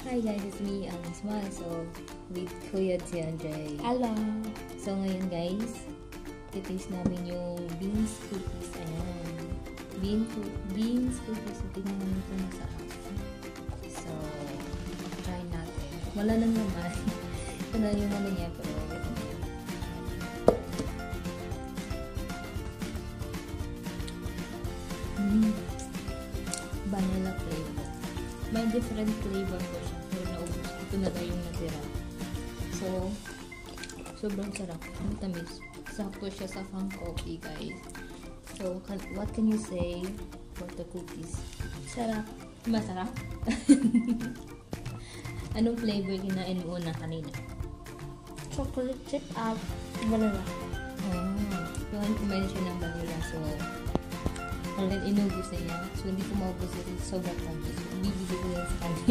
Hi guys, it's me, Smile. So, with Kuya Tiandre. Hello. So, ngayon guys, titaste namin yung beans cookies. Ayan. Beans cookies. So, tingnan namin ito masarap. So, try natin. Wala nang naman. Ito na yung ano niya, pero wait na yan. Vanilla flavor. May different flavor po siya. Pero naubos. Ito na daw yung natira. So, sobrang sarap. Ang tamis. Sakto siya sa pang coffee, guys. So, what can you say for the cookies? Sarap. Masarap? Anong flavor kinain mo na kanina? Chocolate chip at vanilla. Oh, yung kumain siya ng vanilla. So, already inubos na niya. So, hindi ko maubos ito. Sobrang tamis. So, bibili ko yan sa kanina.